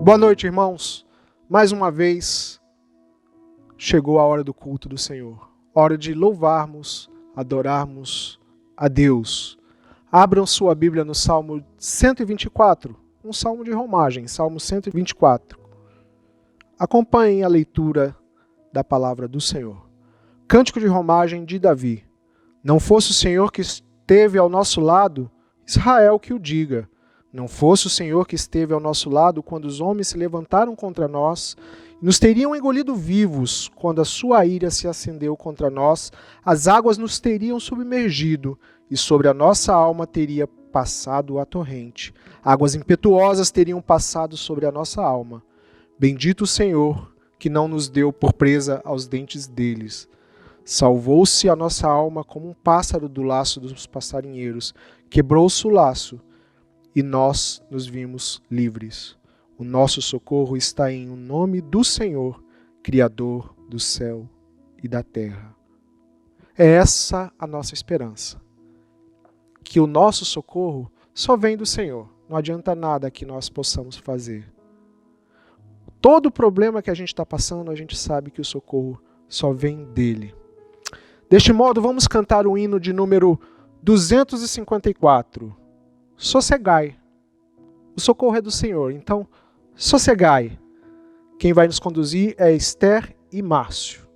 Boa noite, irmãos. Mais uma vez chegou a hora do culto do Senhor. Hora de louvarmos, adorarmos a Deus. Abram sua Bíblia no Salmo 124, um salmo de romagem, Salmo 124. Acompanhem a leitura da palavra do Senhor. Cântico de romagem de Davi. Não fosse o Senhor que esteve ao nosso lado, Israel que o diga. Não fosse o Senhor que esteve ao nosso lado quando os homens se levantaram contra nós, nos teriam engolido vivos quando a sua ira se acendeu contra nós, as águas nos teriam submergido e sobre a nossa alma teria passado a torrente. Águas impetuosas teriam passado sobre a nossa alma. Bendito o Senhor, que não nos deu por presa aos dentes deles. Salvou-se a nossa alma como um pássaro do laço dos passarinheiros. Quebrou-se o laço e nós nos vimos livres. O nosso socorro está em o nome do Senhor, Criador do céu e da terra. É essa a nossa esperança. Que o nosso socorro só vem do Senhor. Não adianta nada que nós possamos fazer. Todo problema que a gente está passando, a gente sabe que o socorro só vem dele. Deste modo, vamos cantar o hino de número 254. Sossegai. O socorro é do Senhor, então sossegai. Quem vai nos conduzir é Esther e Márcio.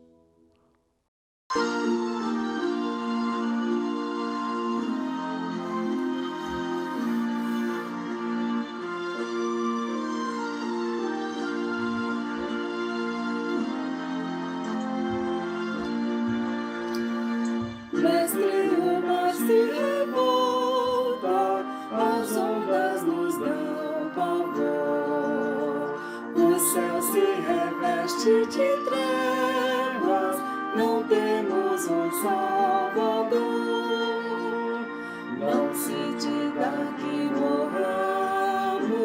Mestre, o mar se revolta, as ondas nos dão pavor. O céu se reveste de trevas, não temos um Salvador. Não se diga que morramos,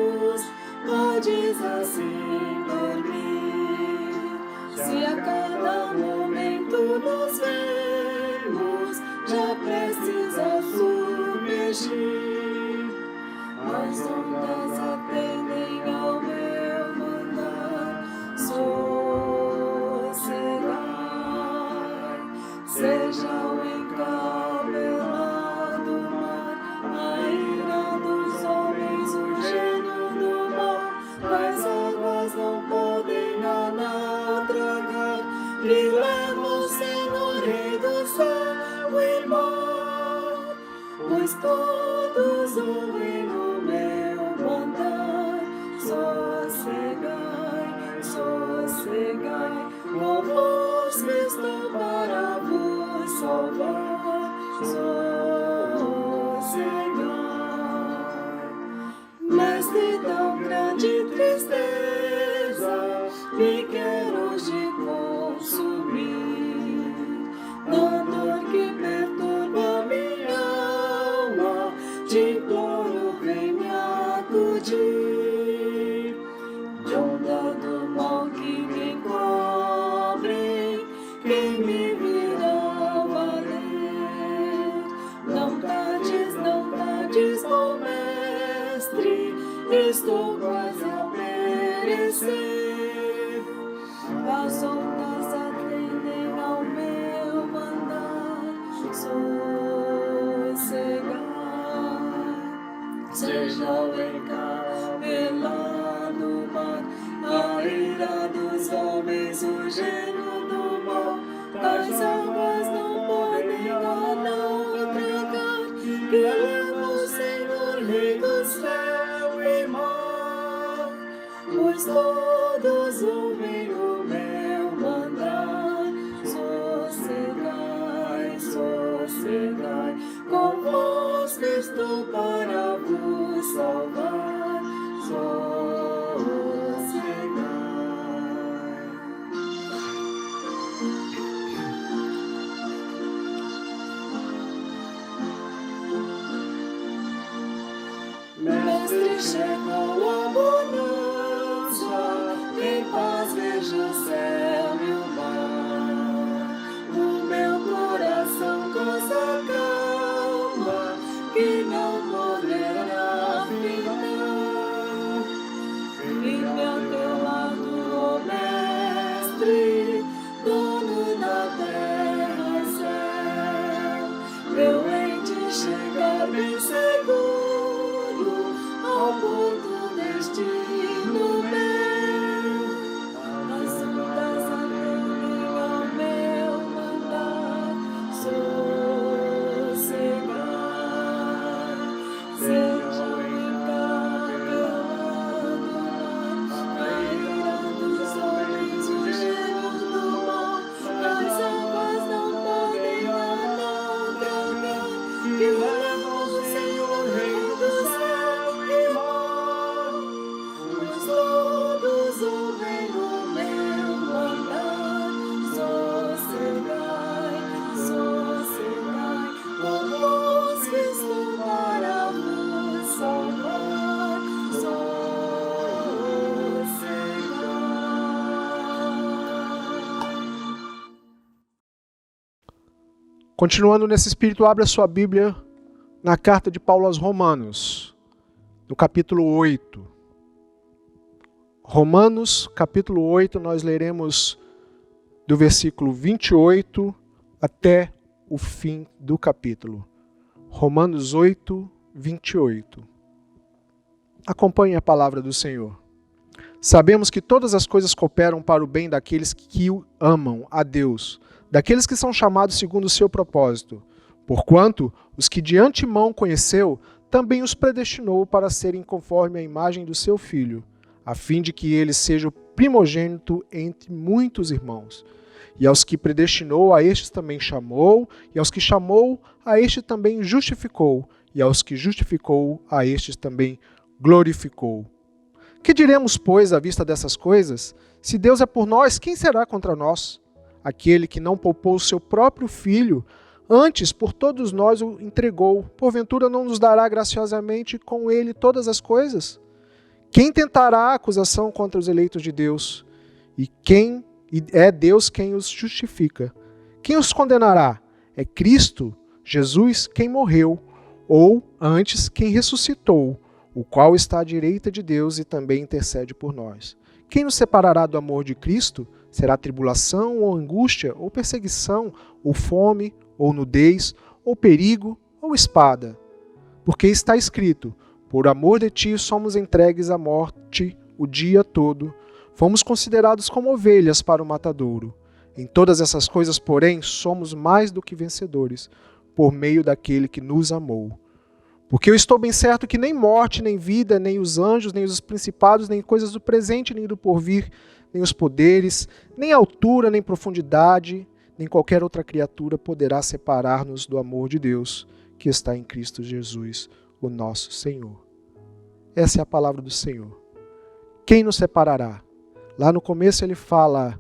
podes assim dormir. Se a cada momento nos vemos, já precisa submergir. As ondas atendem ao meu mandar. Sossegai, seja o encabelado mar, a ira dos homens, o gênio do mal. As águas não podem nada tragar, me leva o Senhor, Rei do céu e mar, pois todos ouvem o meu mandar. Sossegai, sossegai, convosco estou para vos salvar. Sossegai, mestre, tão grande tristeza me quer hoje consumir. Na dor que perturba minha alma, te imploro, vem me acudir. De onda do mal que me encobre, quem me virá valer? Não tardes, bom mestre, estou quase a perecer. As ondas atendem ao meu mandar. Sossegai, seja o encabelado mar, a ira dos homens, o gênio do mal. As águas não podem não tragar, que leva o Senhor, Rei do céu e mar, pois todos ouvem o meu mandar. Sossegai, sossegai, convosco estou para vos salvar. Sossegai. Mestre, chegou a bonança, em paz vejo o céu e o mar. O meu coração goza calma, que não poderá ficar. eu hei de chegar bem seguro ao porto destino meu. As ondas atendem ao meu mandar sossegar. Seja o encarregado mar, a ira dos homens, o gelo do mar, as águas não podem nadar tragar, que levam o Senhor, Rei do céu e mar. Pois todos ouvem o meu mandar, sossegai, sossegai, convosco estou para vos salvar, sossegai. Continuando nesse espírito, abra sua Bíblia na carta de Paulo aos Romanos, no capítulo 8. Romanos, capítulo 8, nós leremos do versículo 28 até o fim do capítulo. Romanos 8, 28. Acompanhe a palavra do Senhor. Sabemos que todas as coisas cooperam para o bem daqueles que o amam a Deus, daqueles que são chamados segundo o seu propósito. Porquanto, os que de antemão conheceu, também os predestinou para serem conforme a imagem do seu Filho, a fim de que ele seja o primogênito entre muitos irmãos. E aos que predestinou, a estes também chamou, e aos que chamou, a estes também justificou, e aos que justificou, a estes também glorificou. Que diremos, pois, à vista dessas coisas? Se Deus é por nós, quem será contra nós? Aquele que não poupou o seu próprio Filho, antes por todos nós o entregou, porventura não nos dará graciosamente com ele todas as coisas? Quem tentará acusação contra os eleitos de Deus? E é Deus quem os justifica. Quem os condenará? É Cristo, Jesus, quem morreu, ou antes, quem ressuscitou, o qual está à direita de Deus e também intercede por nós. Quem nos separará do amor de Cristo? Será tribulação, ou angústia, ou perseguição, ou fome, ou nudez, ou perigo, ou espada? Porque está escrito: por amor de ti somos entregues à morte o dia todo, fomos considerados como ovelhas para o matadouro. Em todas essas coisas, porém, somos mais do que vencedores, por meio daquele que nos amou. Porque eu estou bem certo que nem morte, nem vida, nem os anjos, nem os principados, nem coisas do presente, nem do porvir, nem os poderes, nem altura, nem profundidade, nem qualquer outra criatura poderá separar-nos do amor de Deus, que está em Cristo Jesus, o nosso Senhor. Essa é a palavra do Senhor. Quem nos separará? Lá no começo ele fala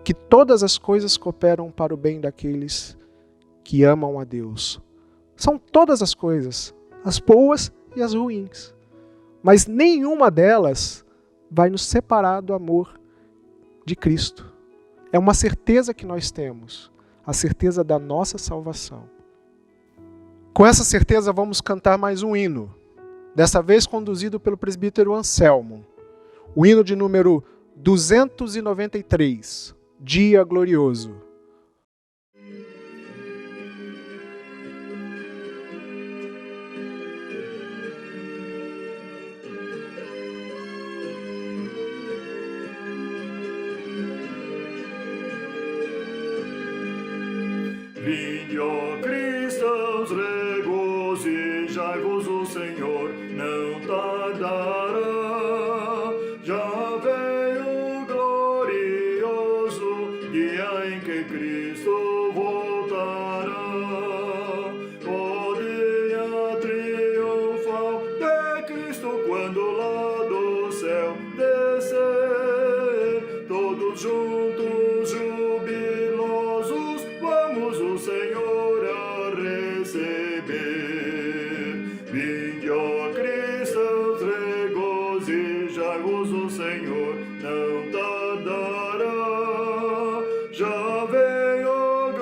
que todas as coisas cooperam para o bem daqueles que amam a Deus. São todas as coisas, as boas e as ruins. Mas nenhuma delas vai nos separar do amor de Cristo. É uma certeza que nós temos, a certeza da nossa salvação. Com essa certeza vamos cantar mais um hino, dessa vez conduzido pelo presbítero Anselmo. O hino de número 293, Dia Glorioso. Vinde, ó cristãos, regozijai-vos, o Senhor não tardará. Já veio o glorioso dia em que Cristo voltará. O dia triunfal de Cristo, quando lá do céu descer, todos juntos jubilosos, vamos o Senhor a receber. Vinde, ó cristãos, regozijai-vos, o Senhor não tardará. Já veio o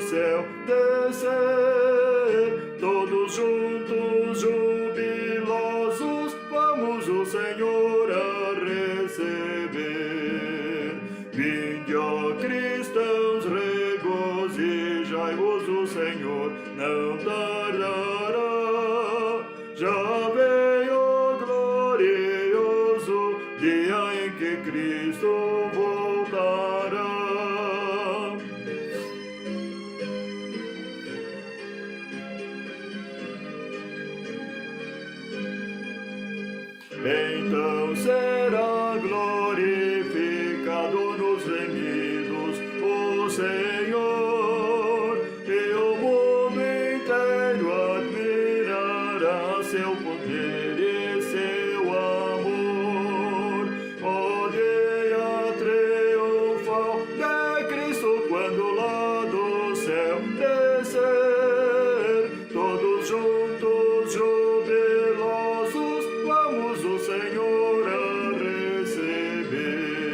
céu descer. Todos juntos, jubilosos, vamos o Senhor a receber. Vinde, ó cristãos, regozijai-vos, o Senhor não tardará. Já veio glorioso dia em que Cristo voltará. Então será glorificado nos remidos o Senhor, e o mundo inteiro admirará seu poder e seu amor. O dia triunfal de Cristo, quando lá do céu descer, todos juntos jubilosos, vamos o Senhor a receber.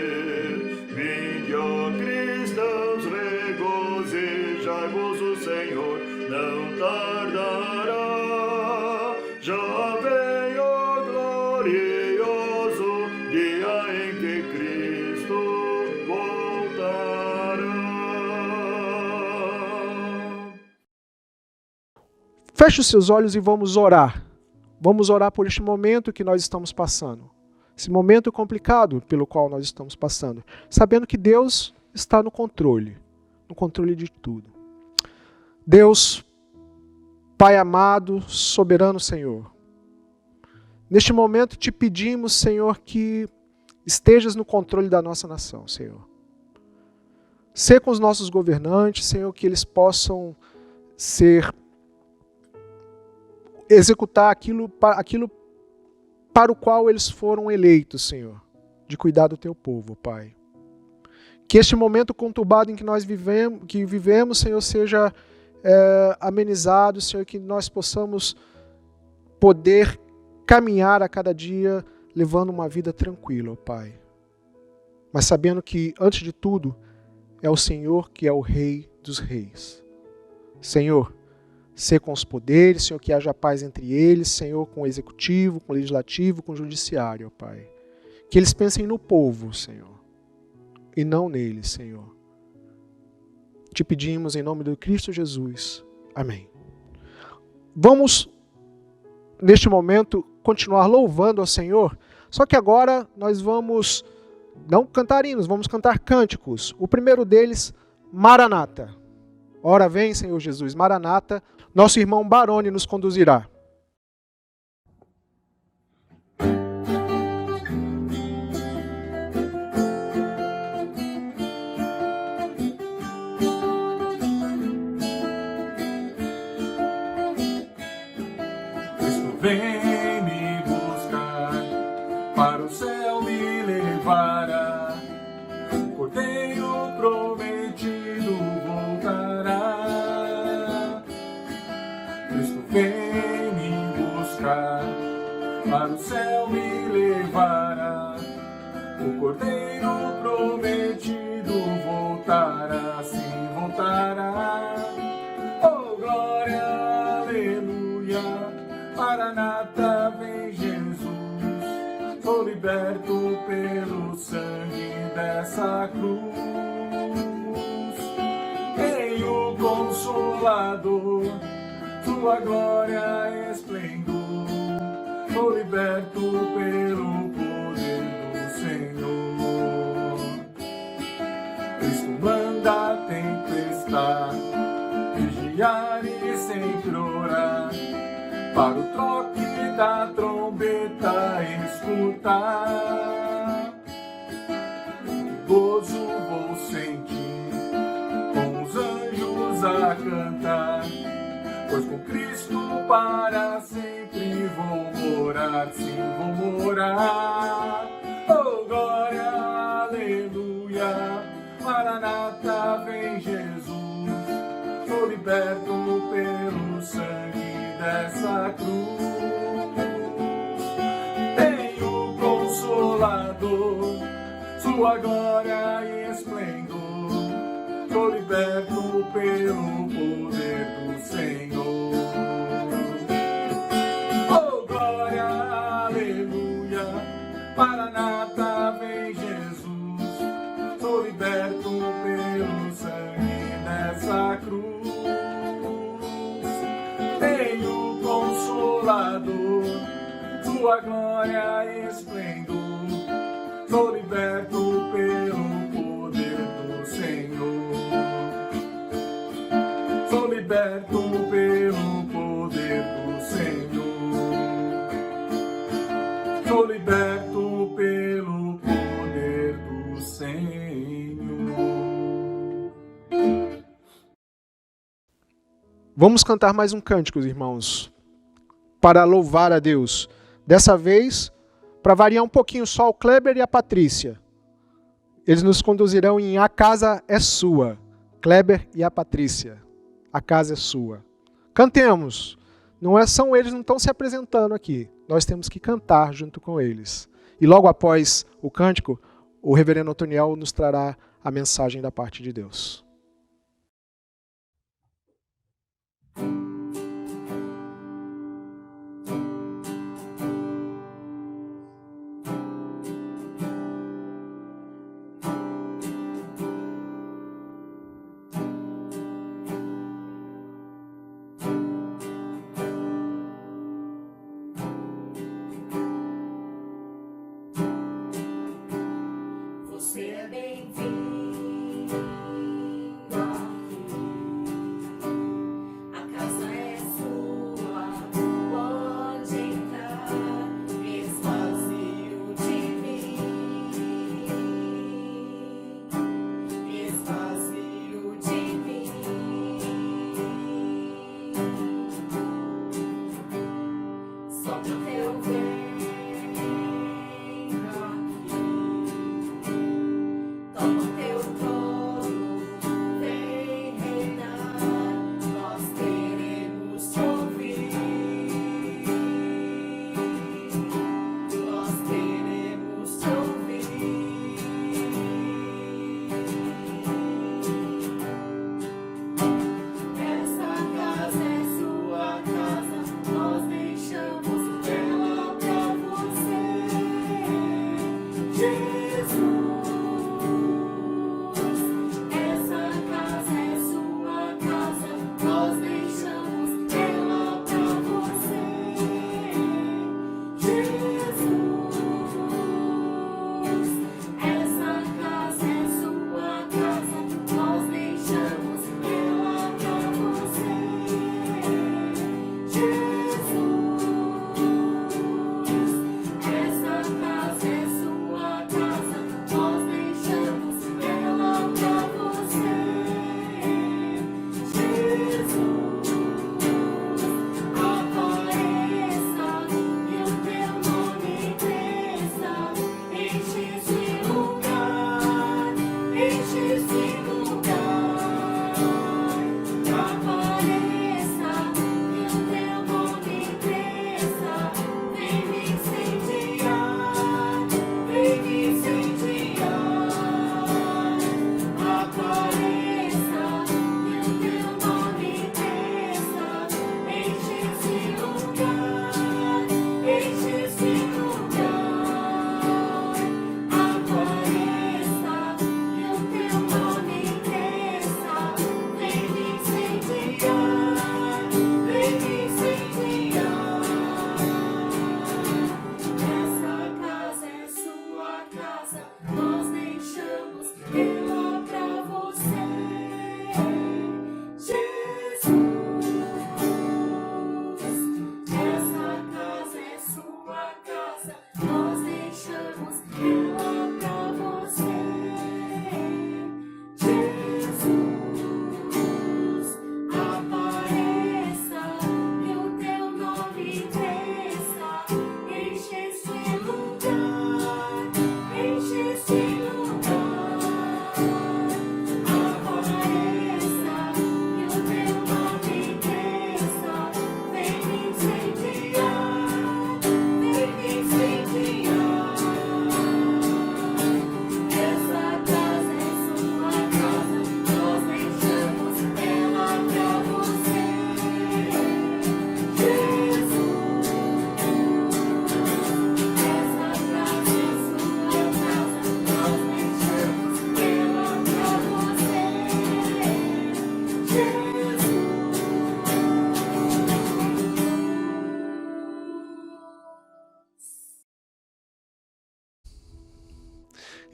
Vinde, ó cristãos, regozijai-vos, o Senhor não tardará. Já vem o glorioso dia em que Cristo voltará. Feche os seus olhos e vamos orar. Vamos orar por este momento que nós estamos passando. Esse momento complicado pelo qual nós estamos passando. Sabendo que Deus está no controle de tudo. Deus, Pai amado, soberano Senhor. Neste momento te pedimos, Senhor, que estejas no controle da nossa nação, Senhor. Sê com os nossos governantes, Senhor, que eles possam executar aquilo para o qual eles foram eleitos, Senhor, de cuidar do teu povo, Pai. Que este momento conturbado em que nós vivemos, Senhor, seja amenizado, Senhor, que nós possamos poder caminhar a cada dia levando uma vida tranquila, Pai. Mas sabendo que, antes de tudo, é o Senhor que é o Rei dos Reis. Senhor, sê com os poderes, Senhor, que haja paz entre eles, Senhor, com o executivo, com o legislativo, com o judiciário, Pai. Que eles pensem no povo, Senhor, e não neles, Senhor. Te pedimos em nome do Cristo Jesus. Amém. Vamos, neste momento, continuar louvando ao Senhor, só que agora nós vamos, não cantar hinos, vamos cantar cânticos. O primeiro deles, Maranata. Ora vem, Senhor Jesus, Maranata. Nosso irmão Baroni nos conduzirá. Cristo vem me buscar, para o céu me levará. O Cordeiro prometido voltará. Cristo vem me buscar, para o céu me levará. O Cordeiro prometido voltará, sim voltará. Oh glória, aleluia, Maranata vem Jesus. Sou liberto pelo sangue dessa cruz. Em o Consolador, sua glória esplendor. Sou liberto pelo poder do Senhor. Cristo manda a tempestade vigiar e sempre orar, para o troque da trombeta escutar. Que gozo vou sentir, com os anjos a cantar, pois com Cristo para sempre vou morar, sim vou morar. Oh glória, aleluia, Maranata vem Jesus. Sou liberto pelo sangue dessa cruz. Tenho o Consolador, sua glória e esplendor. Sou liberto liberto pelo poder do Senhor. Oh, glória, aleluia, Maranata, vem Jesus. Sou liberto pelo sangue nessa cruz. Tenho Consolador, sua glória e esplendor. Sou liberto pelo poder do Senhor. Sou liberto pelo poder do Senhor. Sou liberto pelo poder do Senhor. Vamos cantar mais um cântico, irmãos, para louvar a Deus. Dessa vez, para variar um pouquinho, só o Kleber e a Patrícia. Eles nos conduzirão em A Casa é Sua. Kleber e a Patrícia. A casa é sua. Cantemos. São eles, não estão se apresentando aqui. Nós temos que cantar junto com eles. E logo após o cântico, o reverendo Otoniel nos trará a mensagem da parte de Deus. Você é bem-vindo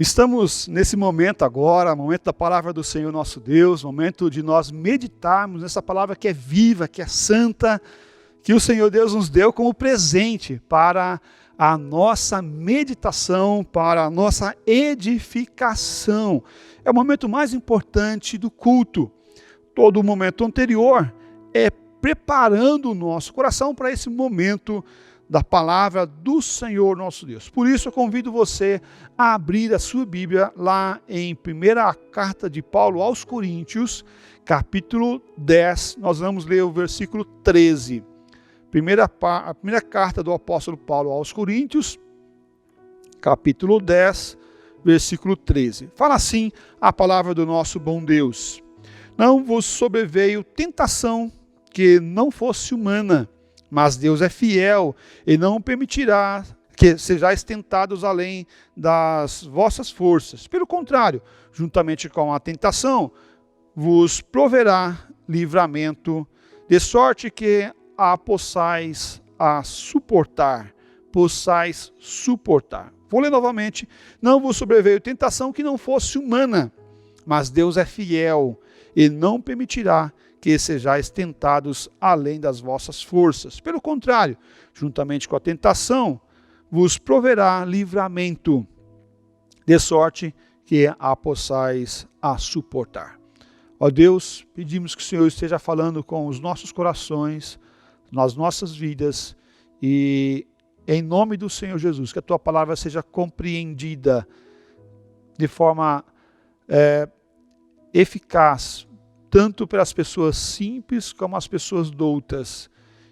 Estamos nesse momento agora, momento da palavra do Senhor nosso Deus, momento de nós meditarmos nessa palavra que é viva, que é santa, que o Senhor Deus nos deu como presente para a nossa meditação, para a nossa edificação. É o momento mais importante do culto. Todo o momento anterior é preparando o nosso coração para esse momento da palavra do Senhor nosso Deus. Por isso eu convido você a abrir a sua Bíblia lá em primeira carta de Paulo aos Coríntios, capítulo 10, nós vamos ler o versículo 13. A primeira carta do apóstolo Paulo aos Coríntios, capítulo 10, versículo 13. Fala assim a palavra do nosso bom Deus: não vos sobreveio tentação que não fosse humana, mas Deus é fiel e não permitirá que sejais tentados além das vossas forças. Pelo contrário, juntamente com a tentação, vos proverá livramento, de sorte que a possais suportar. Vou ler novamente: não vos sobreveio tentação que não fosse humana, mas Deus é fiel e não permitirá que sejais tentados além das vossas forças. Pelo contrário, juntamente com a tentação, vos proverá livramento, de sorte que a possais suportar. Ó Deus, pedimos que o Senhor esteja falando com os nossos corações, nas nossas vidas, e em nome do Senhor Jesus, que a Tua palavra seja compreendida de forma eficaz, tanto pelas pessoas simples como as pessoas doutas.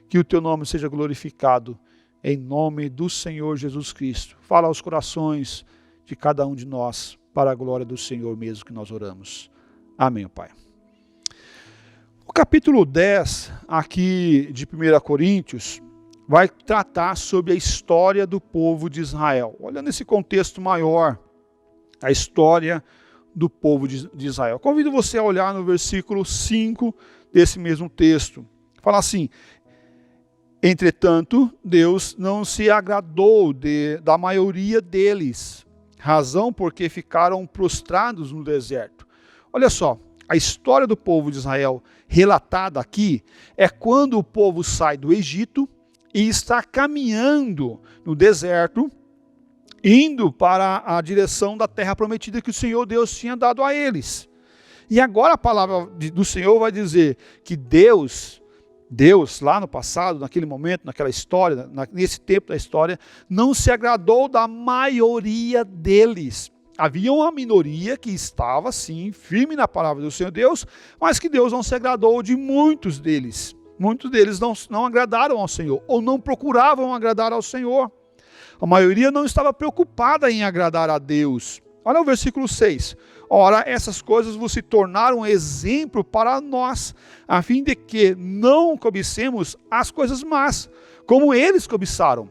Que o Teu nome seja glorificado, em nome do Senhor Jesus Cristo. Fala aos corações de cada um de nós, para a glória do Senhor mesmo que nós oramos. Amém, Pai. O capítulo 10, aqui de 1 Coríntios, vai tratar sobre a história do povo de Israel. Olhando esse contexto maior, a história do povo de Israel. Convido você a olhar no versículo 5 desse mesmo texto. Fala assim: entretanto, Deus não se agradou da maioria deles, razão porque ficaram prostrados no deserto. Olha só, a história do povo de Israel relatada aqui é quando o povo sai do Egito e está caminhando no deserto, indo para a direção da terra prometida que o Senhor Deus tinha dado a eles. E agora a palavra do Senhor vai dizer que Deus lá no passado, naquele momento, naquela história, nesse tempo da história, não se agradou da maioria deles. Havia uma minoria que estava, sim, firme na palavra do Senhor Deus, mas que Deus não se agradou de muitos deles. Muitos deles não agradaram ao Senhor, ou não procuravam agradar ao Senhor. A maioria não estava preocupada em agradar a Deus. Olha o versículo 6. Ora, essas coisas vos se tornaram exemplo para nós, a fim de que não cobicemos as coisas más, como eles cobiçaram.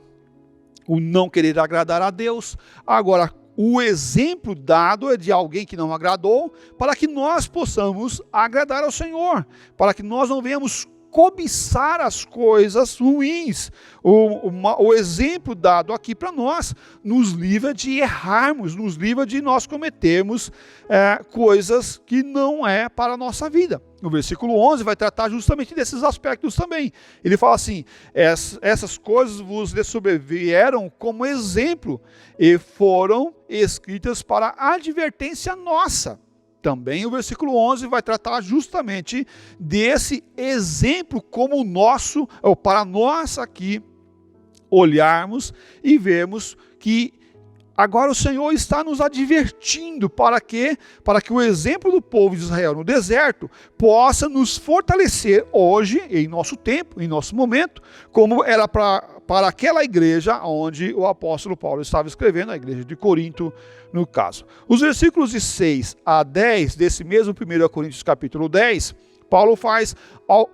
O não querer agradar a Deus. Agora, o exemplo dado é de alguém que não agradou, para que nós possamos agradar ao Senhor, para que nós não venhamos cobiçar as coisas ruins. O exemplo dado aqui para nós nos livra de errarmos, nos livra de nós cometermos coisas que não é para a nossa vida. No versículo 11 vai tratar justamente desses aspectos também. Ele fala assim: essas coisas vos sobrevieram como exemplo e foram escritas para advertência nossa. Também o versículo 11 vai tratar justamente desse exemplo como nosso, ou para nós aqui olharmos e vermos que agora o Senhor está nos advertindo para que o exemplo do povo de Israel no deserto possa nos fortalecer hoje, em nosso tempo, em nosso momento, como era para aquela igreja onde o apóstolo Paulo estava escrevendo, a igreja de Corinto, no caso. Os versículos de 6 a 10 desse mesmo 1 Coríntios capítulo 10, Paulo faz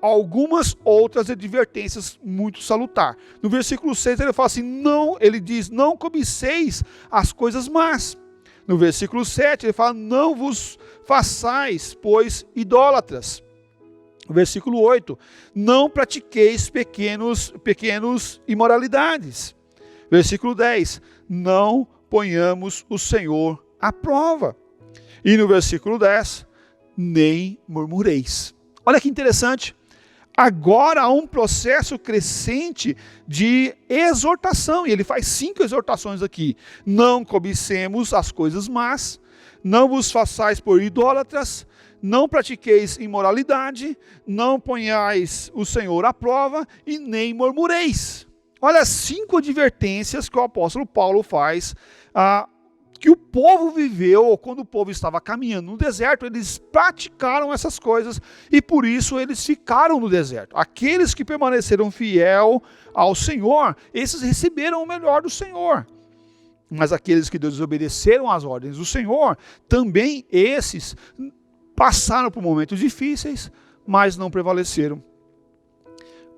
algumas outras advertências muito salutar. No versículo 6 ele fala assim, ele diz, não cobiceis as coisas más. No versículo 7 ele fala, não vos façais, pois, idólatras. No versículo 8, não pratiqueis pequenos imoralidades. Versículo 10, não ponhamos o Senhor à prova. E no versículo 10, nem murmureis. Olha que interessante. Agora há um processo crescente de exortação. E ele faz 5 exortações aqui. Não cobicemos as coisas más, não vos façais por idólatras, não pratiqueis imoralidade, não ponhais o Senhor à prova e nem murmureis. Olha, 5 advertências que o apóstolo Paulo faz, que o povo viveu, quando o povo estava caminhando no deserto, eles praticaram essas coisas e por isso eles ficaram no deserto. Aqueles que permaneceram fiel ao Senhor, esses receberam o melhor do Senhor. Mas aqueles que desobedeceram às ordens do Senhor, também esses passaram por momentos difíceis, mas não prevaleceram.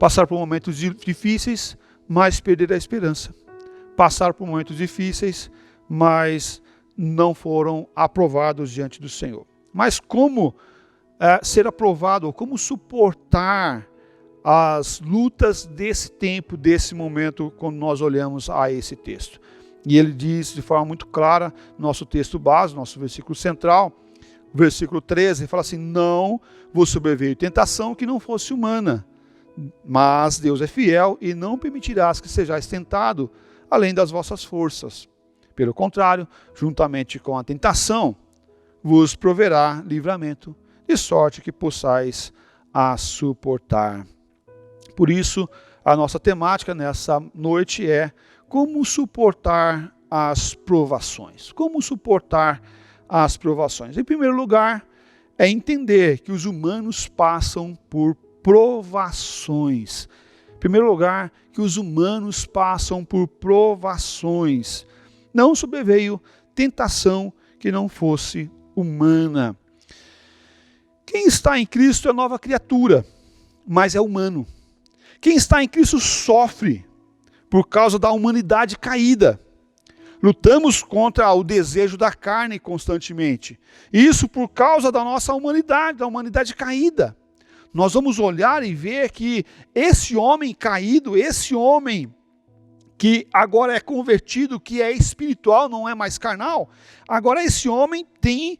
Passaram por momentos difíceis, mas perderam a esperança. Passaram por momentos difíceis, mas não foram aprovados diante do Senhor. Mas como ser aprovado, ou como suportar as lutas desse tempo, desse momento, quando nós olhamos a esse texto? E ele diz de forma muito clara, nosso texto base, nosso versículo central, versículo 13, fala assim: não vos sobreveio tentação que não fosse humana, mas Deus é fiel e não permitirás que sejais tentado além das vossas forças. Pelo contrário, juntamente com a tentação, vos proverá livramento, de sorte que possais a suportar. Por isso, a nossa temática nessa noite é como suportar as provações. Como suportar as provações? Em primeiro lugar, é entender que os humanos passam por provações. Em primeiro lugar, que os humanos passam por provações. Não sobreveio tentação que não fosse humana. Quem está em Cristo é nova criatura, mas é humano. Quem está em Cristo sofre por causa da humanidade caída. Lutamos contra o desejo da carne constantemente. Isso por causa da nossa humanidade, da humanidade caída. Nós vamos olhar e ver que esse homem caído, esse homem que agora é convertido, que é espiritual, não é mais carnal, agora esse homem tem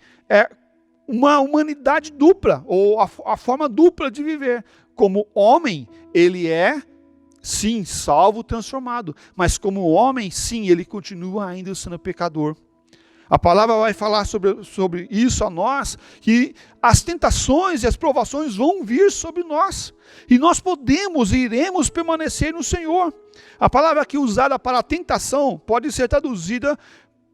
uma humanidade dupla, ou a forma dupla de viver. Como homem, ele é, sim, salvo, transformado, mas como homem, sim, ele continua ainda sendo pecador. A palavra vai falar sobre isso a nós, que as tentações e as provações vão vir sobre nós, e nós podemos e iremos permanecer no Senhor. A palavra aqui usada para tentação pode ser traduzida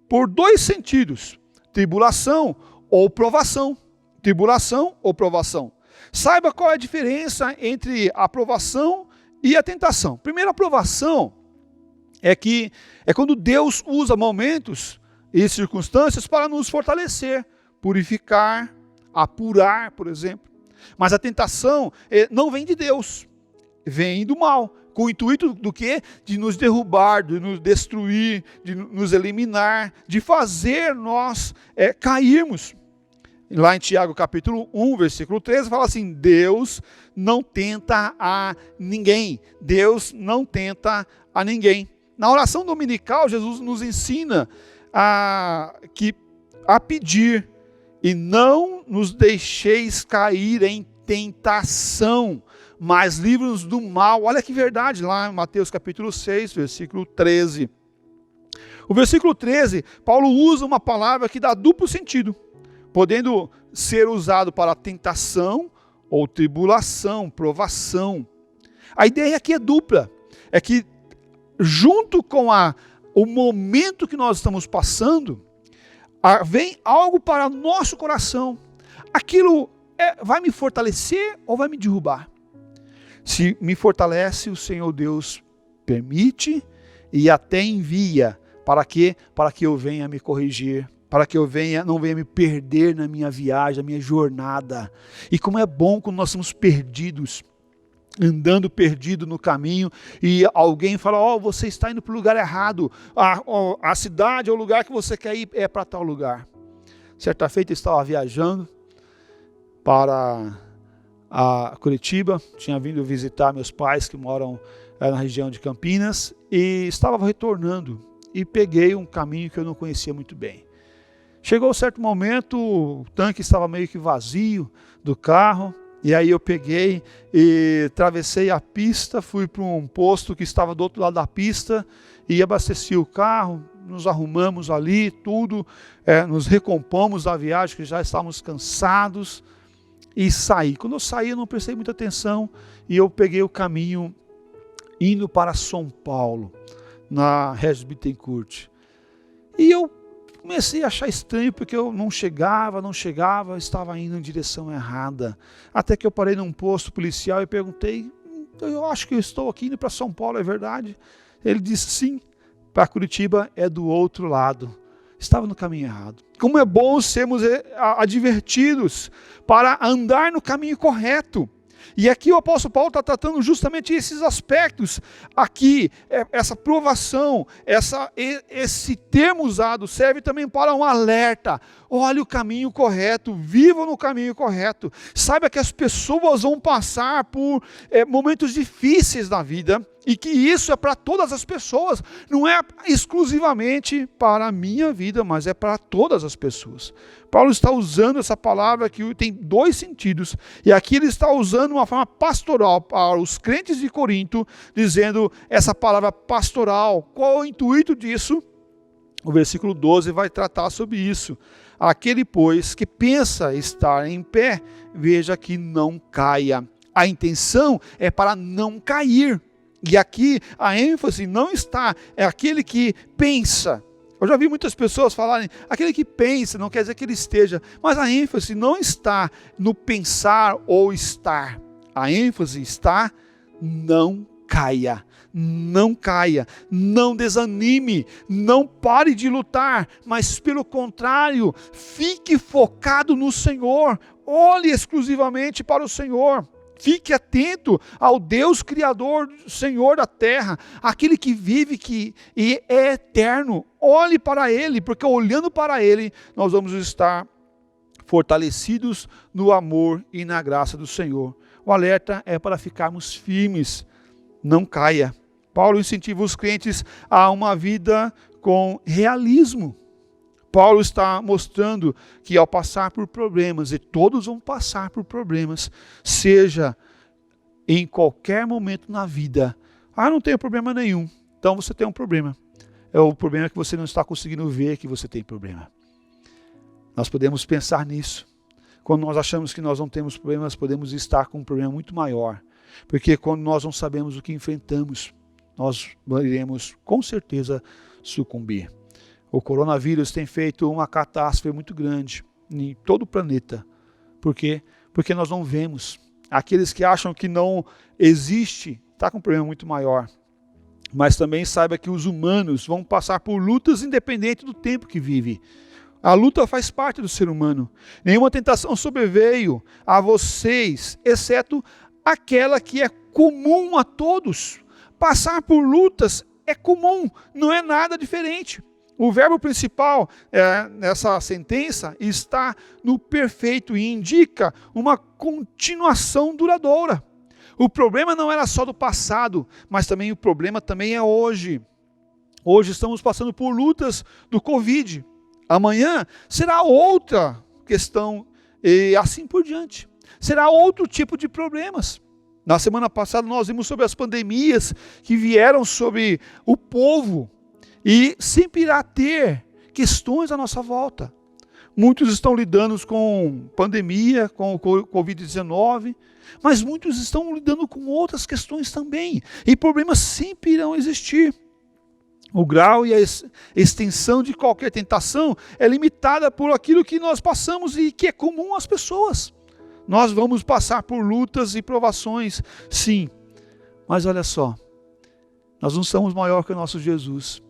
por 2 sentidos: tribulação ou provação. Tribulação ou provação. Saiba qual é a diferença entre a provação e a tentação. Primeiro, a provação é quando Deus usa momentos e circunstâncias para nos fortalecer, purificar, apurar, por exemplo. Mas a tentação não vem de Deus, vem do mal, com o intuito do quê? De nos derrubar, de nos destruir, de nos eliminar, de fazer nós cairmos. Lá em Tiago capítulo 1, versículo 13, fala assim: Deus não tenta a ninguém. Deus não tenta a ninguém. Na oração dominical, Jesus nos ensina a pedir: e não nos deixeis cair em tentação, mas livra-nos do mal. Olha que verdade, lá em Mateus capítulo 6, versículo 13. O versículo 13, Paulo usa uma palavra que dá duplo sentido, podendo ser usado para tentação ou tribulação, provação. A ideia aqui é dupla, é que junto com o momento que nós estamos passando, vem algo para nosso coração. Aquilo vai me fortalecer ou vai me derrubar? Se me fortalece, o Senhor Deus permite e até envia. Para quê? Para que eu venha me corrigir, para que eu não venha me perder na minha viagem, na minha jornada. E como é bom quando nós somos perdidos, andando perdido no caminho, e alguém fala: você está indo para o lugar errado, a cidade ou o lugar que você quer ir é para tal lugar. Certa feita eu estava viajando para a Curitiba, tinha vindo visitar meus pais que moram na região de Campinas, e estava retornando, e peguei um caminho que eu não conhecia muito bem. Chegou um certo momento, o tanque estava meio que vazio do carro, e aí eu peguei e atravessei a pista, fui para um posto que estava do outro lado da pista e abasteci o carro, nos arrumamos ali, tudo, nos recompomos da viagem, que já estávamos cansados, e saí. Quando eu saí, eu não prestei muita atenção e eu peguei o caminho indo para São Paulo, na Regis Bittencourt. E eu comecei a achar estranho, porque eu não chegava, estava indo em direção errada. Até que eu parei num posto policial e perguntei, eu acho que eu estou aqui indo para São Paulo, é verdade? Ele disse, sim, para Curitiba é do outro lado. Estava no caminho errado. Como é bom sermos advertidos para andar no caminho correto. E aqui o apóstolo Paulo está tratando justamente esses aspectos. Aqui, essa provação, esse termo usado serve também para um alerta. Olhe o caminho correto, viva no caminho correto. Saiba que as pessoas vão passar por momentos difíceis na vida e que isso é para todas as pessoas. Não é exclusivamente para a minha vida, mas é para todas as pessoas. Paulo está usando essa palavra que tem dois sentidos, e aqui ele está usando uma forma pastoral para os crentes de Corinto, dizendo essa palavra pastoral. Qual é o intuito disso? O versículo 12 vai tratar sobre isso. Aquele, pois, que pensa estar em pé, veja que não caia. A intenção é para não cair. E aqui a ênfase não está, é aquele que pensa. Eu já vi muitas pessoas falarem, aquele que pensa, não quer dizer que ele esteja, mas a ênfase não está no pensar ou estar. A ênfase está, não caia, não caia, não desanime, não pare de lutar, mas pelo contrário, fique focado no Senhor, olhe exclusivamente para o Senhor. Fique atento ao Deus Criador, Senhor da terra, aquele que vive e é eterno. Olhe para Ele, porque olhando para Ele, nós vamos estar fortalecidos no amor e na graça do Senhor. O alerta é para ficarmos firmes, não caia. Paulo incentiva os crentes a uma vida com realismo. Paulo está mostrando que ao passar por problemas, e todos vão passar por problemas, seja em qualquer momento na vida, não tenho problema nenhum, então você tem um problema. O problema é que você não está conseguindo ver que você tem problema. Nós podemos pensar nisso. Quando nós achamos que nós não temos problemas, podemos estar com um problema muito maior, porque quando nós não sabemos o que enfrentamos, nós iremos com certeza sucumbir. O coronavírus tem feito uma catástrofe muito grande em todo o planeta. Por quê? Porque nós não vemos. Aqueles que acham que não existe, está com um problema muito maior. Mas também saiba que os humanos vão passar por lutas independente do tempo que vive. A luta faz parte do ser humano. Nenhuma tentação sobreveio a vocês, exceto aquela que é comum a todos. Passar por lutas é comum, não é nada diferente. O verbo principal nessa sentença está no perfeito e indica uma continuação duradoura. O problema não era só do passado, mas também o problema também é hoje. Hoje estamos passando por lutas do Covid. Amanhã será outra questão e assim por diante. Será outro tipo de problemas. Na semana passada nós vimos sobre as pandemias que vieram sobre o povo. E sempre irá ter questões à nossa volta. Muitos estão lidando com pandemia, com o Covid-19, mas muitos estão lidando com outras questões também. E problemas sempre irão existir. O grau e a extensão de qualquer tentação é limitada por aquilo que nós passamos e que é comum às pessoas. Nós vamos passar por lutas e provações, sim. Mas olha só, nós não somos maior que o nosso Jesus.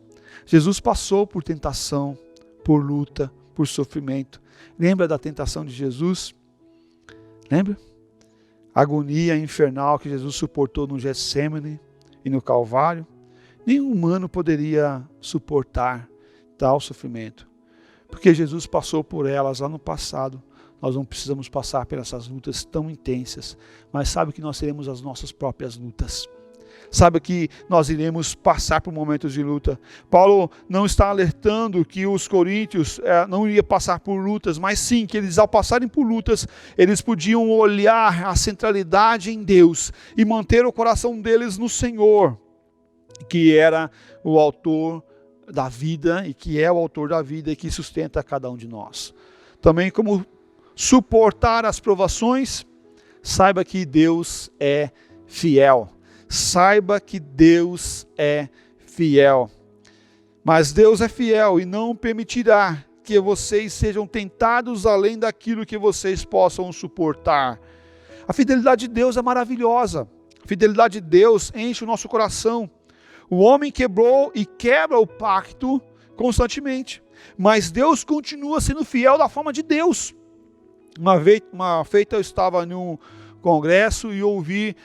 Jesus passou por tentação, por luta, por sofrimento. Lembra da tentação de Jesus? Lembra? A agonia infernal que Jesus suportou no Getsêmani e no Calvário. Nenhum humano poderia suportar tal sofrimento. Porque Jesus passou por elas lá no passado. Nós não precisamos passar por essas lutas tão intensas. Mas sabe que nós teremos as nossas próprias lutas. Saiba que nós iremos passar por momentos de luta. Paulo não está alertando que os coríntios não iriam passar por lutas, mas sim que eles, ao passarem por lutas, eles podiam olhar a centralidade em Deus e manter o coração deles no Senhor, que era o autor da vida e que é o autor da vida e que sustenta cada um de nós. Também como suportar as provações, saiba que Deus é fiel. Saiba que Deus é fiel. Mas Deus é fiel e não permitirá que vocês sejam tentados além daquilo que vocês possam suportar. A fidelidade de Deus é maravilhosa. A fidelidade de Deus enche o nosso coração. O homem quebrou e quebra o pacto constantemente. Mas Deus continua sendo fiel da forma de Deus. Uma feita eu estava num congresso e ouvi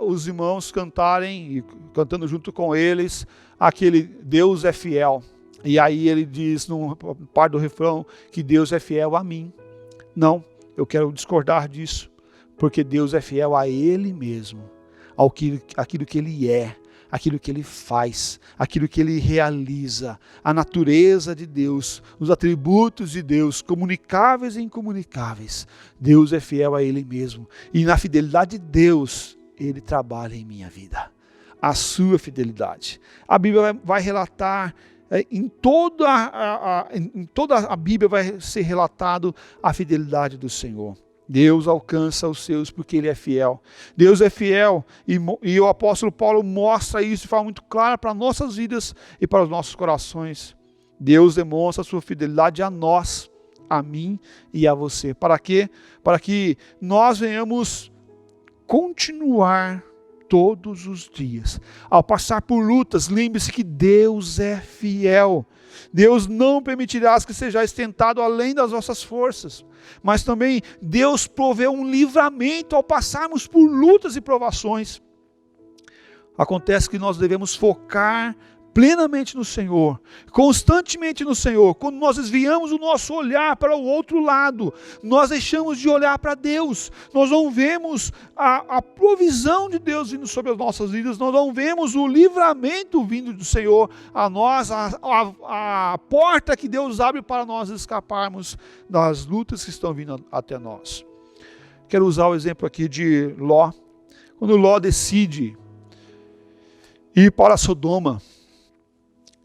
os irmãos cantarem, e cantando junto com eles, aquele Deus é fiel. E aí ele diz, numa parte do refrão, que Deus é fiel a mim. Não, eu quero discordar disso, porque Deus é fiel a Ele mesmo, aquilo que Ele é, aquilo que Ele faz, aquilo que Ele realiza, a natureza de Deus, os atributos de Deus, comunicáveis e incomunicáveis. Deus é fiel a Ele mesmo. E na fidelidade de Deus, Ele trabalha em minha vida. A sua fidelidade. A Bíblia vai relatar, em toda a Bíblia vai ser relatado a fidelidade do Senhor. Deus alcança os seus porque Ele é fiel. Deus é fiel e o apóstolo Paulo mostra isso de forma muito clara para nossas vidas e para os nossos corações. Deus demonstra a sua fidelidade a nós, a mim e a você. Para quê? Para que nós venhamos continuar todos os dias. Ao passar por lutas, lembre-se que Deus é fiel. Deus não permitirá que sejais tentado além das vossas forças. Mas também Deus proveu um livramento ao passarmos por lutas e provações. Acontece que nós devemos focar plenamente no Senhor, constantemente no Senhor. Quando nós desviamos o nosso olhar para o outro lado, nós deixamos de olhar para Deus, nós não vemos a provisão de Deus vindo sobre as nossas vidas, nós não vemos o livramento vindo do Senhor a nós, a porta que Deus abre para nós escaparmos das lutas que estão vindo até nós. Quero usar o exemplo aqui de Ló. Quando Ló decide ir para Sodoma,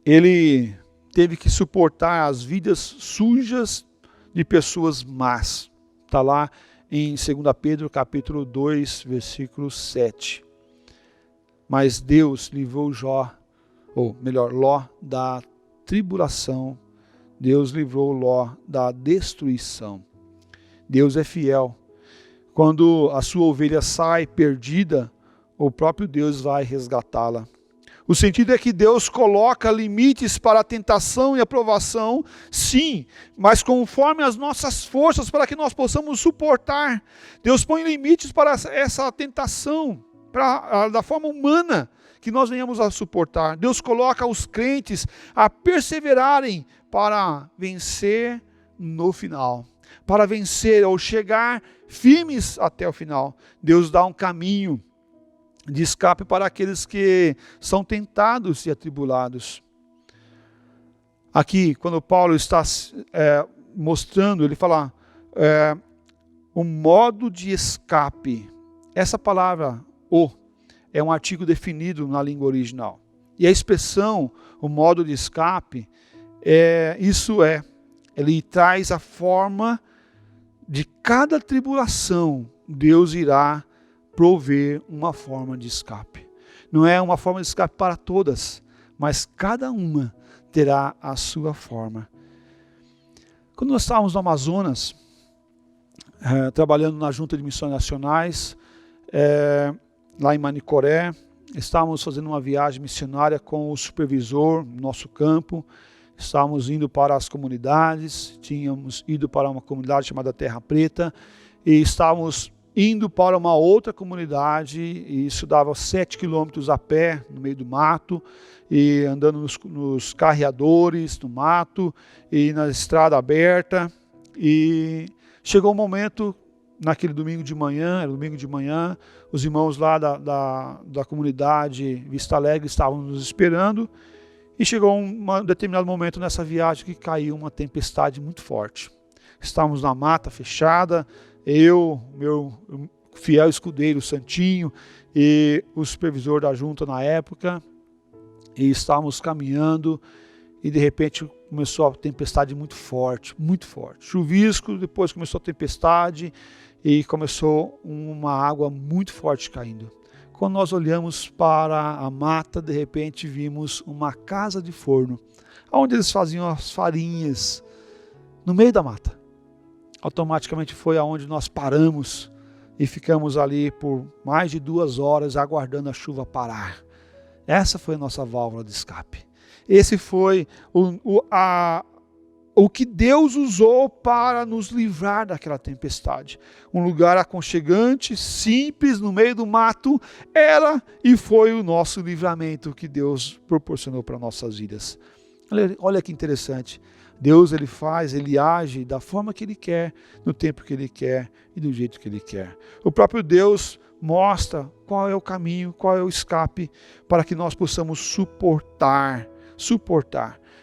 ele teve que suportar as vidas sujas de pessoas más. Está lá em 2 Pedro capítulo 2, versículo 7. Mas Deus livrou Ló da tribulação. Deus livrou Ló da destruição. Deus é fiel. Quando a sua ovelha sai perdida, o próprio Deus vai resgatá-la. O sentido é que Deus coloca limites para a tentação e a provação, sim, mas conforme as nossas forças para que nós possamos suportar. Deus põe limites para essa tentação, da forma humana que nós venhamos a suportar. Deus coloca os crentes a perseverarem para vencer no final, para vencer ou chegar firmes até o final. Deus dá um caminho de escape para aqueles que são tentados e atribulados. Aqui, quando Paulo está mostrando, ele fala um modo de escape. Essa palavra, é um artigo definido na língua original. E a expressão, o modo de escape, ele traz a forma de cada tribulação, Deus irá prover uma forma de escape. Não é uma forma de escape para todas, mas cada uma terá a sua forma. Quando nós estávamos no Amazonas, trabalhando na Junta de Missões Nacionais, lá em Manicoré, estávamos fazendo uma viagem missionária com o supervisor no nosso campo, estávamos indo para as comunidades, tínhamos ido para uma comunidade chamada Terra Preta, e estávamos indo para uma outra comunidade, e isso dava 7 quilômetros a pé, no meio do mato, e andando nos carreadores, no mato, e na estrada aberta, e chegou um momento naquele domingo de manhã, os irmãos lá da comunidade Vista Alegre estavam nos esperando, e chegou um determinado momento nessa viagem que caiu uma tempestade muito forte. Estávamos na mata fechada, eu, meu fiel escudeiro Santinho e o supervisor da junta na época, e estávamos caminhando, e de repente começou a tempestade muito forte, chuvisco, depois começou a tempestade, e começou uma água muito forte caindo. Quando nós olhamos para a mata, de repente vimos uma casa de forno, onde eles faziam as farinhas, no meio da mata. Automaticamente foi aonde nós paramos e ficamos ali por mais de 2 horas aguardando a chuva parar. Essa foi a nossa válvula de escape. Esse foi o que Deus usou para nos livrar daquela tempestade. Um lugar aconchegante, simples, no meio do mato, era e foi o nosso livramento que Deus proporcionou para nossas vidas. Olha que interessante. Deus, ele age da forma que Ele quer, no tempo que Ele quer e do jeito que Ele quer. O próprio Deus mostra qual é o caminho, qual é o escape, para que nós possamos suportar.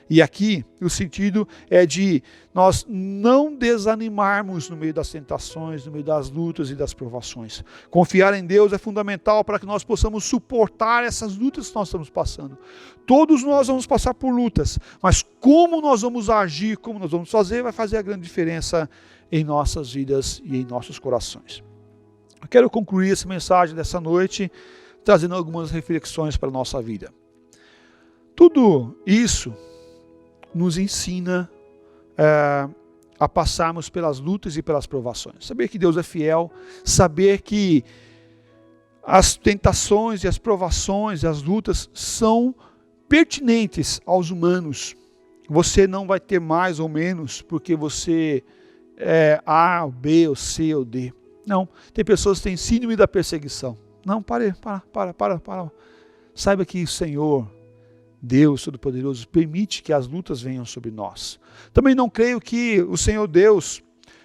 E aqui o sentido é de nós não desanimarmos no meio das tentações, no meio das lutas e das provações. Confiar em Deus é fundamental para que nós possamos suportar essas lutas que nós estamos passando. Todos nós vamos passar por lutas, mas como nós vamos agir, como nós vamos fazer, vai fazer a grande diferença em nossas vidas e em nossos corações. Eu quero concluir essa mensagem dessa noite trazendo algumas reflexões para a nossa vida. Tudo isso nos ensina a passarmos pelas lutas e pelas provações. Saber que Deus é fiel, saber que as tentações e as provações e as lutas são pertinentes aos humanos. Você não vai ter mais ou menos porque você é A, ou B, ou C, ou D. Não, tem pessoas que têm síndrome da perseguição. Não, para. Saiba que o Senhor, Deus Todo-Poderoso, permite que as lutas venham sobre nós. Também não creio que o Senhor Deus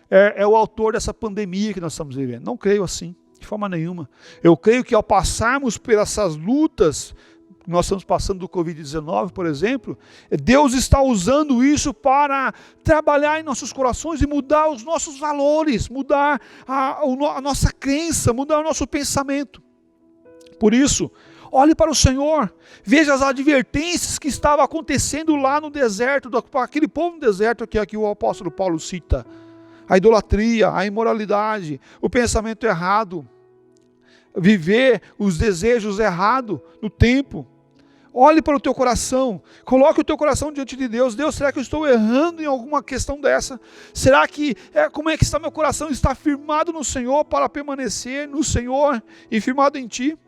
é o autor dessa pandemia que nós estamos vivendo. Não creio assim, de forma nenhuma. Eu creio que ao passarmos por essas lutas, nós estamos passando do Covid-19, por exemplo, Deus está usando isso para trabalhar em nossos corações e mudar os nossos valores, mudar a nossa crença, mudar o nosso pensamento. Por isso, olhe para o Senhor, veja as advertências que estavam acontecendo lá no deserto, aquele povo no deserto que aqui o apóstolo Paulo cita. A idolatria, a imoralidade, o pensamento errado, viver os desejos errados no tempo. Olhe para o teu coração, coloque o teu coração diante de Deus. Deus, será que eu estou errando em alguma questão dessa? Será que, como é que está meu coração? Está firmado no Senhor para permanecer no Senhor e firmado em Ti?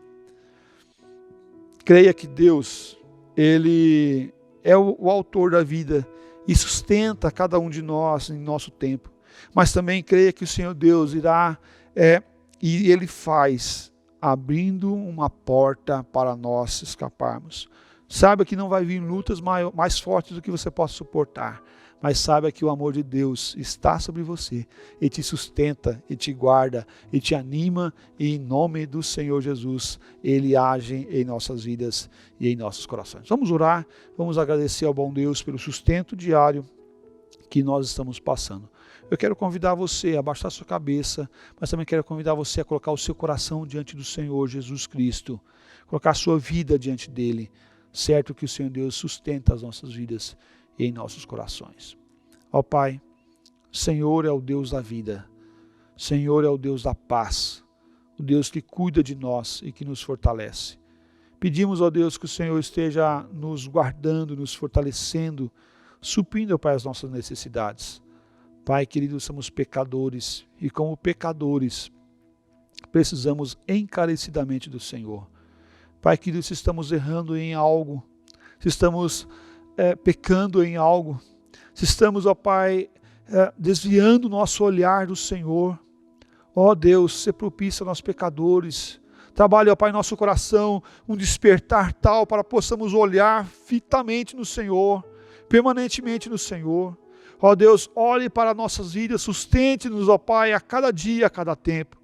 Creia que Deus, Ele é o autor da vida e sustenta cada um de nós em nosso tempo. Mas também creia que o Senhor Deus irá, e Ele faz, abrindo uma porta para nós escaparmos. Saiba que não vai vir lutas mais fortes do que você possa suportar, mas saiba que o amor de Deus está sobre você e te sustenta, e te guarda, e te anima, e em nome do Senhor Jesus, Ele age em nossas vidas e em nossos corações. Vamos orar, vamos agradecer ao bom Deus pelo sustento diário que nós estamos passando. Eu quero convidar você a abaixar sua cabeça, mas também quero convidar você a colocar o seu coração diante do Senhor Jesus Cristo, colocar a sua vida diante dEle, certo que o Senhor Deus sustenta as nossas vidas e em nossos corações. Ó Pai, Senhor é o Deus da vida, Senhor é o Deus da paz, o Deus que cuida de nós e que nos fortalece. Pedimos, ó Deus, que o Senhor esteja nos guardando, nos fortalecendo, suprindo, ó Pai, as nossas necessidades. Pai querido, somos pecadores e como pecadores precisamos encarecidamente do Senhor. Pai querido, se estamos errando em algo, se estamos pecando em algo, se estamos, ó Pai, desviando o nosso olhar do Senhor, ó Deus, se propício a nós pecadores, trabalhe, ó Pai, em nosso coração um despertar tal para possamos olhar fitamente no Senhor, permanentemente no Senhor. Ó Deus, olhe para nossas vidas, sustente-nos, ó Pai, a cada dia, a cada tempo.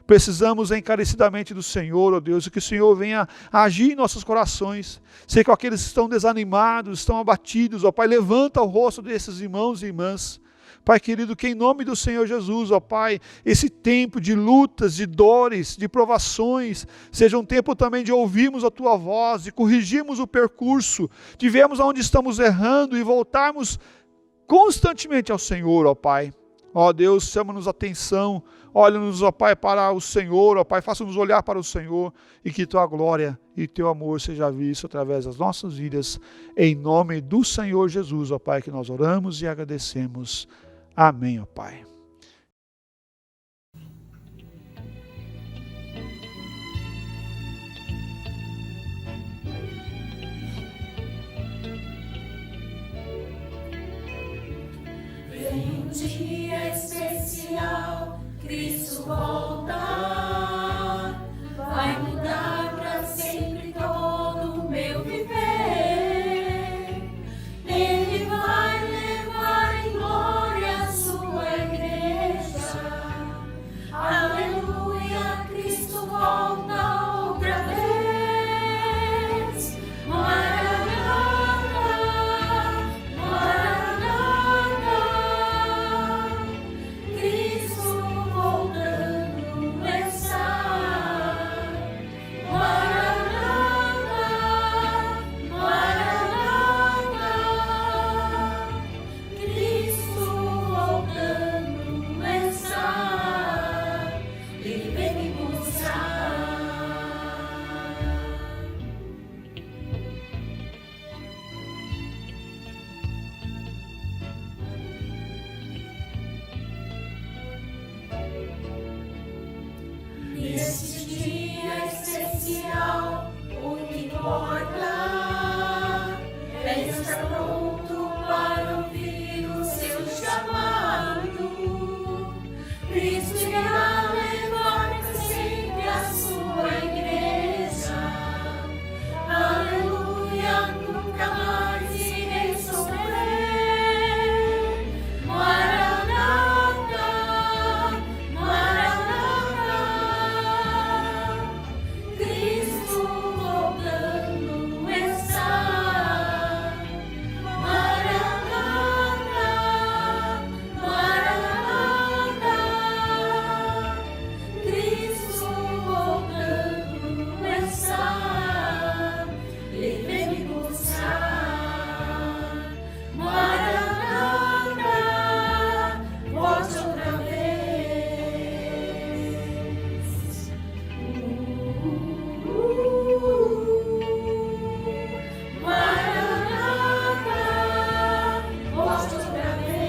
Precisamos encarecidamente do Senhor, ó Deus, e que o Senhor venha agir em nossos corações. Sei que aqueles que estão desanimados, estão abatidos, ó Pai, levanta o rosto desses irmãos e irmãs. Pai querido, que em nome do Senhor Jesus, ó Pai, esse tempo de lutas, de dores, de provações, seja um tempo também de ouvirmos a Tua voz, de corrigirmos o percurso, de vermos aonde estamos errando e voltarmos constantemente ao Senhor, ó Pai. Ó Deus, chama-nos atenção, olha-nos, ó Pai, para o Senhor, ó Pai, faça-nos olhar para o Senhor e que Tua glória e Teu amor seja visto através das nossas vidas, em nome do Senhor Jesus, ó Pai, que nós oramos e agradecemos. Amém, ó Pai. Vem um dia especial, Cristo volta, vai mudar para sempre todo o meu viver. Ele vai levar em glória a sua igreja. Aleluia, Cristo volta outra vez. Maranata, Maranata, Cristo voltando está. Maranata, Maranata, Cristo voltando está. Ele vem me buscar. Neste dia especial, o que importa é estar pronto para ouvir o seu chamado. Cristo irá levar para sempre a sua igreja. Aleluia, nunca mais irei sofrer. Maranata, Maranata, Cristo voltando está. Maranata, Maranata, Cristo voltando está. Ele vem me buscar. Maranata, volte outra vez. Maranata, volte outra vez.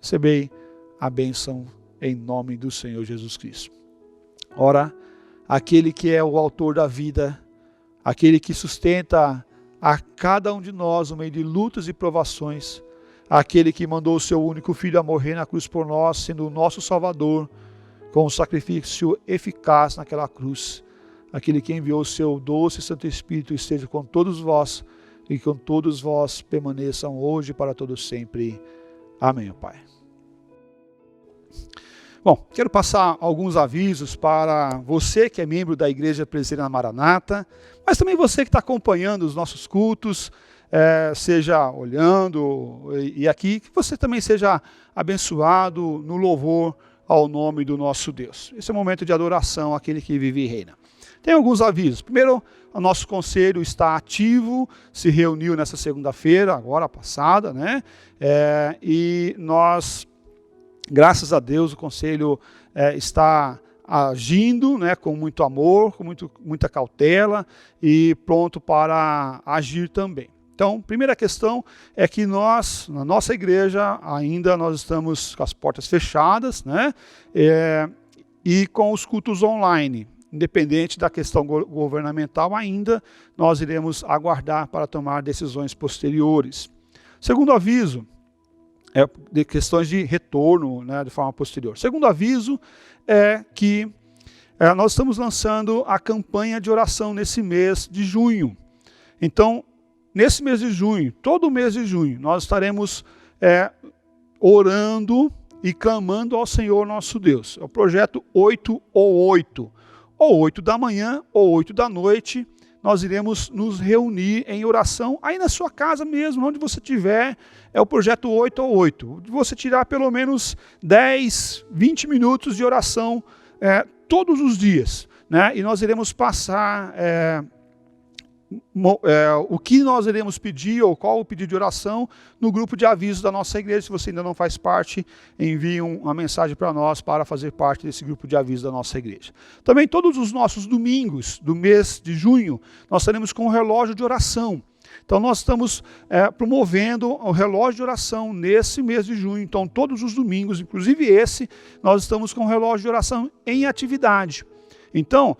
Recebei a bênção em nome do Senhor Jesus Cristo. Ora, aquele que é o autor da vida, aquele que sustenta a cada um de nós no meio de lutas e provações, aquele que mandou o seu único filho a morrer na cruz por nós, sendo o nosso Salvador, com um sacrifício eficaz naquela cruz, aquele que enviou o seu doce Santo Espírito, esteja com todos vós e com todos vós permaneçam hoje para todos sempre. Amém, Pai. Bom, quero passar alguns avisos para você que é membro da Igreja Presbiteriana Maranata, mas também você que está acompanhando os nossos cultos, seja olhando e aqui, que você também seja abençoado no louvor ao nome do nosso Deus. Esse é um momento de adoração àquele que vive e reina. Tem alguns avisos. Primeiro, o nosso conselho está ativo, se reuniu nessa segunda-feira, agora passada, né? E nós, graças a Deus, o conselho está agindo, né, com muito amor, com muita cautela e pronto para agir também. Então, primeira questão é que nós, na nossa igreja, ainda nós estamos com as portas fechadas, né? E com os cultos online. Independente da questão governamental, ainda nós iremos aguardar para tomar decisões posteriores. Segundo aviso, é de questões de retorno, né, de forma posterior. Segundo aviso é que nós estamos lançando a campanha de oração nesse mês de junho. Então, nesse mês de junho, todo mês de junho, nós estaremos orando e clamando ao Senhor nosso Deus. É o projeto 8 ou 8. Ou 8 da manhã, ou 8 da noite, nós iremos nos reunir em oração, aí na sua casa mesmo, onde você estiver, é o projeto 8 ou 8. Você tirar pelo menos 10, 20 minutos de oração todos os dias, né? E nós iremos passar o que nós iremos pedir, ou qual o pedido de oração, no grupo de avisos da nossa igreja. Se você ainda não faz parte, envie uma mensagem para nós para fazer parte desse grupo de avisos da nossa igreja. Também todos os nossos domingos do mês de junho, nós estaremos com um relógio de oração. Então nós estamos promovendo o relógio de oração nesse mês de junho. Então todos os domingos, inclusive esse, nós estamos com o relógio de oração em atividade. Então,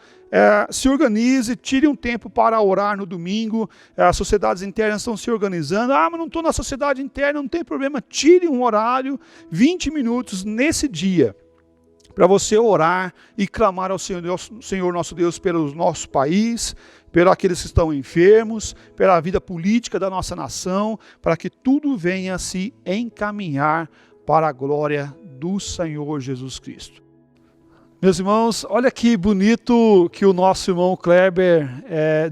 se organize, tire um tempo para orar no domingo. As sociedades internas estão se organizando. Mas não estou na sociedade interna, não tem problema. Tire um horário, 20 minutos nesse dia, para você orar e clamar ao Senhor nosso Deus pelo nosso país, pelos aqueles que estão enfermos, pela vida política da nossa nação, para que tudo venha se encaminhar para a glória do Senhor Jesus Cristo. Meus irmãos, olha que bonito que o nosso irmão Kleber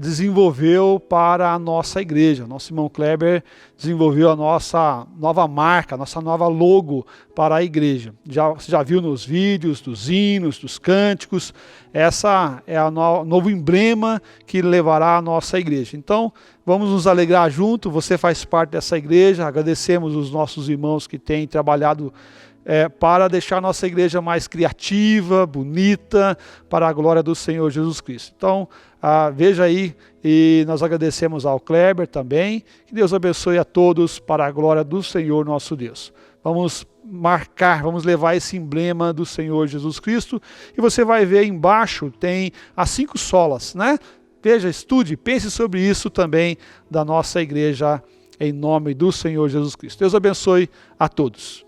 desenvolveu para a nossa igreja. Nosso irmão Kleber desenvolveu a nossa nova marca, a nossa nova logo para a igreja. Você já viu nos vídeos, dos hinos, dos cânticos. Essa é o novo emblema que levará a nossa igreja. Então, vamos nos alegrar junto. Você faz parte dessa igreja. Agradecemos os nossos irmãos que têm trabalhado para deixar nossa igreja mais criativa, bonita, para a glória do Senhor Jesus Cristo. Então, veja aí, e nós agradecemos ao Kleber também. Que Deus abençoe a todos para a glória do Senhor nosso Deus. Vamos vamos levar esse emblema do Senhor Jesus Cristo, e você vai ver embaixo, tem as 5 solas, né? Veja, estude, pense sobre isso também da nossa igreja, em nome do Senhor Jesus Cristo. Deus abençoe a todos.